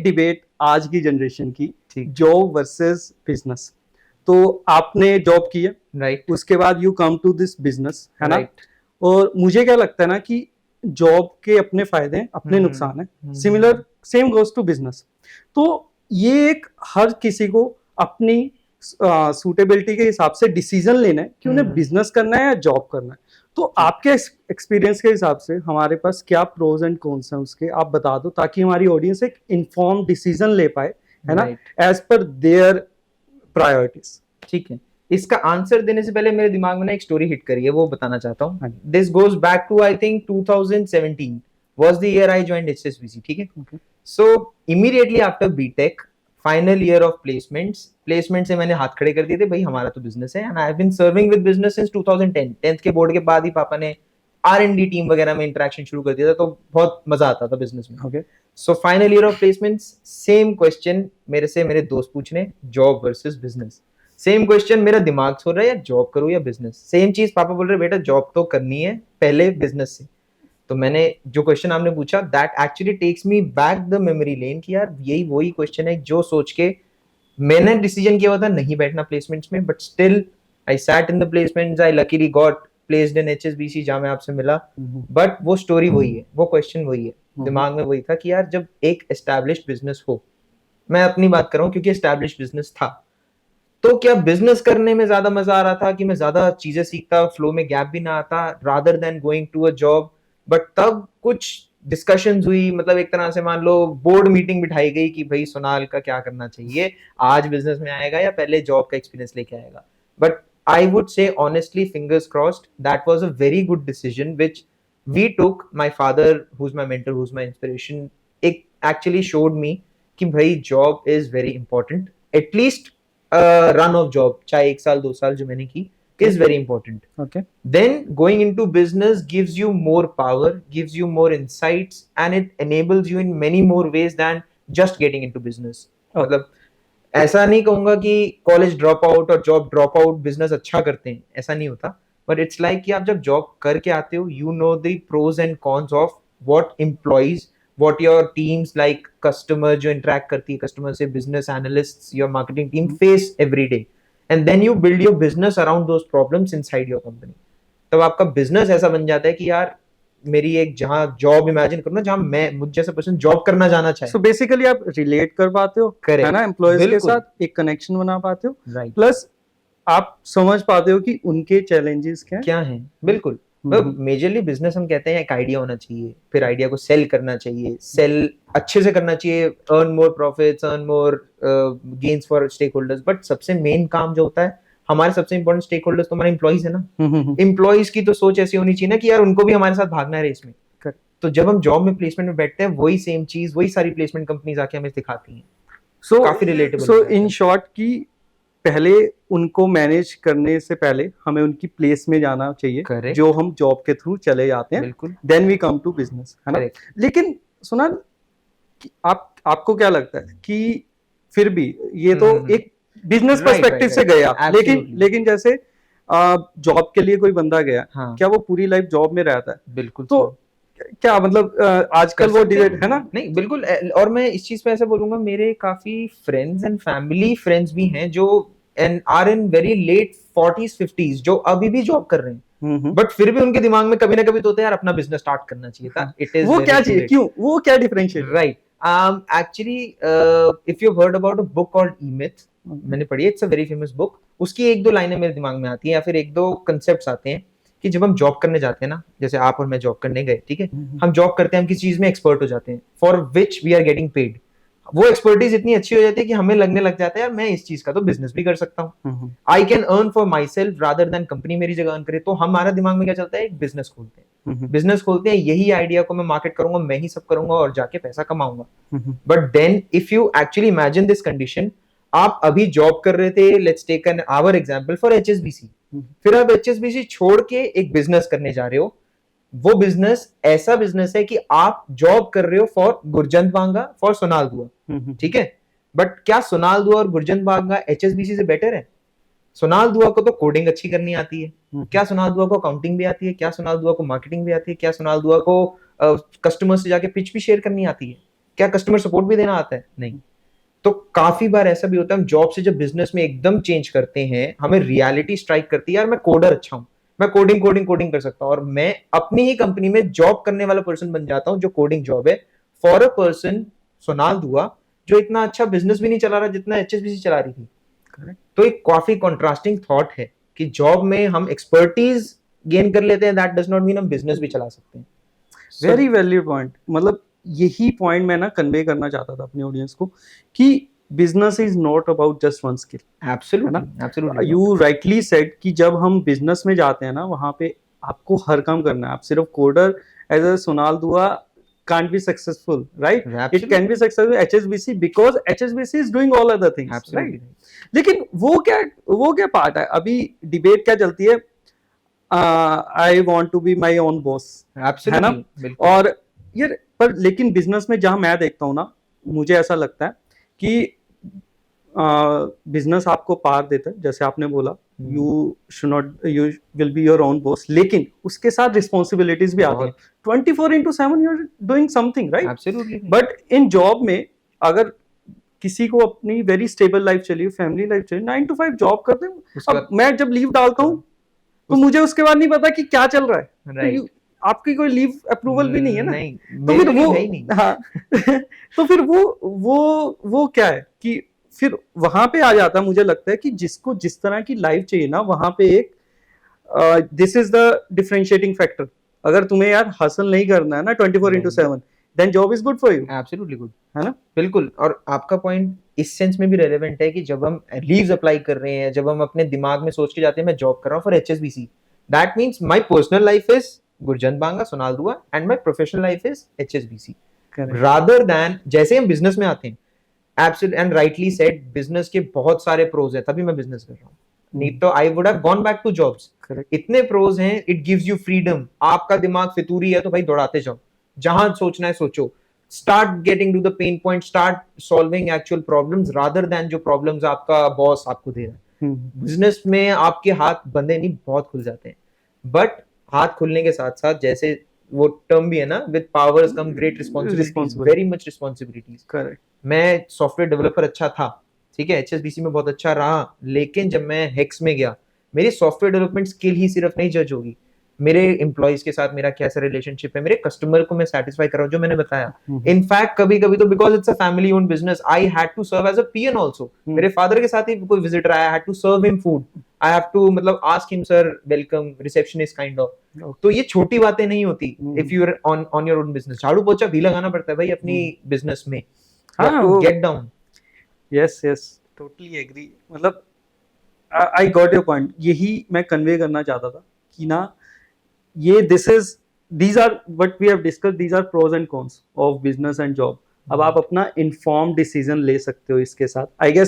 एक डिबेट आज की जनरेशन की, ठीक। Job versus business. तो आपने जॉब की है, राइट। उसके बाद you come to this business, है ना? राइट। और मुझे क्या लगता है ना कि जॉब के अपने फायदे हैं, अपने नुकसान हैं, similar same goes to business. तो ये एक हर किसी को अपनी सूटेबिलिटी के हिसाब से डिसीजन लेना है कि उन्हें बिजनेस करना है या जॉब करना है। तो आपके एक्सपीरियंस के हिसाब से हमारे पास क्या प्रोज एंड कॉन्स हैं उसके, आप बता दो, ताकि हमारी ऑडियंस एक इन्फॉर्म डिसीजन ले पाए, है ना, एज पर देयर प्रायोरिटीज। ठीक है, इसका आंसर देने से पहले मेरे दिमाग में ना एक स्टोरी हिट करी है, वो बताना चाहता हूँ। This goes back to I think 2017 was the year I joined HSBC, ठीक है? So immediately after BTech, final year of placement से मैंने हाथ खड़े कर दिए थे, भाई हमारा तो बिजनेस है, and I have been serving with business since 2010। 10th के बोर्ड के बाद ही पापा ने R&D टीम वगैरह में इंटरेक्शन शुरू कर दिया था, तो बहुत मजा आता था बिजनेस में। Okay. So final year of placements, same question मेरे से मेरे दोस्त पूछ रहे, job versus business. Same question मेरा दिमाग छोड़ रहा है, यार जॉब करूं या बिजनेस। सेम चीज पापा बोल रहे, बेटा जॉब तो करनी है, पहले बिजनेस से। तो मैंने जो क्वेश्चन आपने पूछा, that actually takes me back the memory lane कि यार यही वही क्वेश्चन है जो सोच के मैंने डिसीजन किया हुआ था नहीं बैठना प्लेसमेंट्स में, but still I sat in the placements. I luckily got placed in HSBC जहां मैं आपसे मिला। बट वो स्टोरी वही है, वो क्वेश्चन वही है, दिमाग में वही था कि यार जब एक एस्टैब्लिश्ड बिजनेस हो, मैं अपनी बात कर रहा हूँ क्योंकि एस्टैब्लिश्ड बिजनेस था, तो क्या बिजनेस करने में ज्यादा मजा आ रहा था कि मैं ज्यादा चीजें सीखता, फ्लो में गैप भी ना आता, rather than going to a job. But तब कुछ डिस्कशंस हुई, मतलब एक तरह से मान लो बोर्ड मीटिंग बिठाई गई कि भाई सोनाल का क्या करना चाहिए, आज बिजनेस में आएगा या पहले जॉब का एक्सपीरियंस लेके आएगा। But I would say honestly, fingers crossed, that was a very good decision which we took. My father, who is my mentor, who is my inspiration, एक एक्चुअली शोड मी कि भाई job is very important, at least run of job, चाहे 1 साल 2 साल जो मैंने की, is very important. Okay. Then going into business gives you more power, gives you more insights, and it enables you in many more ways than just getting into business. मतलब ऐसा नहीं कहूंगा कि कॉलेज ड्रॉप आउट और job drop out business अच्छा करते हैं, ऐसा नहीं होता। बट इट्स लाइक कि आप जब जॉब करके आते हो, you know the pros and cons of what employees, what your teams like customer जो interact करती है कस्टमर से, business analysts, your marketing team face every day, and then you build your business around those problems inside your company। तब आपका business ऐसा बन जाता है कि यार मेरी एक जहां जॉब इमेजिन करो ना, जहां मैं मुझ जैसा पर्सन जॉब करना जाना चाहे। So basically आप रिलेट कर पाते हो, है ना, एम्प्लॉयज के साथ एक कनेक्शन बना पाते हो, राइट। प्लस आप समझ पाते हो कि उनके चैलेंजेस क्या हैं। बिल्कुल। मेजरली बिजनेस हम कहते हैं एक आइडिया होना चाहिए, फिर आइडिया को सेल करना चाहिए, सेल अच्छे से करना चाहिए, earn more profits, earn more gains for stakeholders. But सबसे मेन काम जो होता है, हमारे सबसे इंपॉर्टेंट स्टेक होल्डर्स तो हमारे एम्प्लॉइज है ना। एम्प्लॉइज की तो सोच ऐसी होनी चाहिए ना कि यार उनको भी हमारे साथ भागना है रेस में। तो जब हम जॉब में प्लेसमेंट में बैठते हैं, वही सेम चीज वही सारी प्लेसमेंट कंपनीज आके हमें दिखाती हैं। सो काफी रिलेटेबल। सो इन शॉर्ट की पहले उनको मैनेज करने से पहले हमें उनकी प्लेस में जाना चाहिए। Correct. जो हम जॉब के थ्रू चले जाते हैं, बिल्कुल। Then we come to business, है ना। Correct. लेकिन सुना, आपको क्या लगता है कि फिर भी ये तो एक बिजनेस पर्सपेक्टिव से गया, लेकिन जैसे जॉब के लिए कोई बंदा गया, क्या वो पूरी लाइफ जॉब में रहता है? बिल्कुल। तो क्या मतलब आजकल वो डिबेट है ना। नहीं बिल्कुल, और मैं इस चीज पे ऐसा बोलूंगा, मेरे काफी फ्रेंड्स एंड फैमिली फ्रेंड्स भी हैं जो are in very late 40s 50s जो अभी भी जॉब कर रहे हैं, बट फिर भी उनके दिमाग में कभी ना कभी तो होता है यार अपना बिजनेस स्टार्ट करना चाहिए था। इट इज वो क्या चाहिए, क्यों, वो क्या differentiate? Right. Actually if you heard about a book called E Myth, मैंने पढ़ी है, it's a very famous book. उसकी 1-2 लाइनें मेरे दिमाग में आती है, या फिर 1-2 कंसेप्ट्स आते हैं कि जब हम जॉब करने जाते हैं ना, जैसे आप और मैं जॉब करने गए, ठीक है, हम जॉब करते हैं, हम किसी चीज में एक्सपर्ट हो जाते हैं, for which we are getting paid. वो एक्सपर्टीज इतनी अच्छी हो जाती है कि हमें लगने लग जाता है यार मैं इस चीज का तो बिजनेस भी कर सकता हूँ, I can earn for my self rather than company मेरी जगह अर्न करे। तो हमारा दिमाग में क्या चलता है, एक बिजनेस खोलते हैं, यही आइडिया को मैं मार्केट करूंगा, मैं ही सब करूंगा और जाके पैसा कमाऊंगा। But then if you actually imagine this condition, आप अभी जॉब कर रहे थे, let's take an our example for HSBC, फिर आप HSBC छोड़ के एक बिजनेस करने जा रहे हो। वो बिजनेस ऐसा बिजनेस है कि आप जॉब कर रहे हो for Gurjant Banga, for Sonal दुआ, ठीक है, बट क्या सोनाल दुआ और गुरजंत बांगा HSBC से बेटर है? सोनाल दुआ को तो कोडिंग अच्छी करनी आती है, क्या सोनाल दुआ को अकाउंटिंग भी आती है, क्या सोनाल दुआ को मार्केटिंग भी आती है, क्या सोनाल दुआ को कस्टमर से जाके पिच भी शेयर करनी आती है? क्या कस्टमर सपोर्ट भी देना आता है? नहीं। तो काफी बार ऐसा भी होता है, हम जॉब से जब बिजनेस में एकदम चेंज करते हैं, हमें रियलिटी स्ट्राइक करती है, यार मैं कोडर अच्छा हूँ, मैं कोडिंग कर सकता हूँ, और मैं अपनी ही कंपनी में जॉब करने वाला पर्सन बन जाता हूँ, जो कोडिंग जॉब है, फॉर अ पर्सन सोनाल दुआ, जो इतना अच्छा बिजनेस भी नहीं चला रहा जितना HSBC चला रही थी। तो एक काफी कॉन्ट्रास्टिंग थॉट है कि जॉब में हम एक्सपर्टीज गेन कर लेते हैं, दैट डज नॉट मीन हम बिजनेस भी चला सकते हैं। वेरी वैलिड पॉइंट, मतलब यही पॉइंट मैं ना कन्वे करना चाहता था अपनी ऑडियंस को कि business is not about just one skill. Absolutely you rightly said कि जब हम बिजनेस में जाते हैं ना, वहां पे आपको हर काम करना है। आप सिर्फ कोडर एज अ सोनाल दुआ can't be successful, right? It can be successful HSBC because HSBC is doing all other things, right? लेकिन वो क्या पार्ट है? अभी डिबेट क्या चलती है? I want to be my own boss, है ना? और यार पर लेकिन बिजनेस में जहां मैं देखता हूँ ना, मुझे ऐसा लगता है कि बिजनेस आपको पार देता है, जैसे आपने बोला you will be your own boss, लेकिन उसके साथ रिस्पॉन्सिबिलिटीज भी आती हैं। 24/7 you are doing something, right? Absolutely. But in job में अगर किसी को अपनी वेरी स्टेबल लाइफ चाहिए, फैमिली लाइफ चाहिए, 9 to 5 जॉब करते हैं। अब मैं जब लीव डालता हूँ तो मुझे उसके बाद नहीं पता कि क्या चल रहा है। तो आपकी कोई लीव अप्रूवल भी नहीं है ना, तो फिर वो हाँ तो फिर वो क्या है कि फिर वहां पे आ जाता है। मुझे लगता है कि जिसको जिस तरह की लाइफ चाहिए ना, वहां पे एक this is the differentiating factor. अगर तुम्हें यार हसल नहीं करना है ना 24/7, then job is good for you. Absolutely good, है ना? बिल्कुल। और आपका पॉइंट इस सेंस में भी रेलेवेंट है कि जब हम लीव्स अप्लाई कर रहे हैं, जब हम अपने दिमाग में सोच के जाते हैं मैं जॉब कर रहा हूँ for HSBC, that means my personal life is Gurjant Banga, Sonal Dua, and my professional life is HSBC, rather than जैसे हम बिजनेस में आते हैं। Absolutely and rightly said, business के बहुत सारे प्रोज हैं, तभी मैं बिजनेस कर रहा हूँ, नहीं तो I would have gone back to jobs. इतने प्रोज हैं, इट गिव्स यू फ्रीडम। आपका दिमाग फितूरी है तो भाई दौड़ाते जाओ, जहां सोचना है सोचो, start getting to the pain point, start solving actual problems rather than जो problems आपका बॉस आपको दे रहा है। बिजनेस में आपके हाथ बंधे नहीं, बहुत खुल जाते हैं, बट हाथ खुलने के साथ साथ, जैसे वो टर्म भी है ना, with powers come great responsibilities, very much responsibilities। Correct. मैं सॉफ्टवेयर डेवलपर अच्छा था, ठीक है, HSBC में बहुत अच्छा रहा, लेकिन जब मैं हेक्स में गया, मेरी सॉफ्टवेयर डेवलपमेंट स्किल ही सिर्फ नहीं जज होगी, मेरे एम्प्लॉइज के साथ मेरा कैसा रिलेशनशिप है, मेरे कस्टमर को मैं सेटिस्फाई कर रहा हूँ, जो मैंने बताया। इनफैक्ट कभी कभी तो because it's a family owned business, I had to serve as a peon also. मेरे फादर के साथ ही कोई विजिटर आया, I had to serve him food, I have to मतलब ask him sir welcome, receptionist kind of. तो ये छोटी बातें नहीं होती if you are on your own business. झाड़ू पोछा भी लगाना पड़ता है भाई अपनी बिजनेस में, get down. Yes totally agree. मतलब आई गॉट योर पॉइंट। यही मैं कन्वे करना चाहता था कि ना, ये these are what we have discussed, these are pros and cons of business and job। अब आप अपना informed decision ले सकते हो इसके साथ। I guess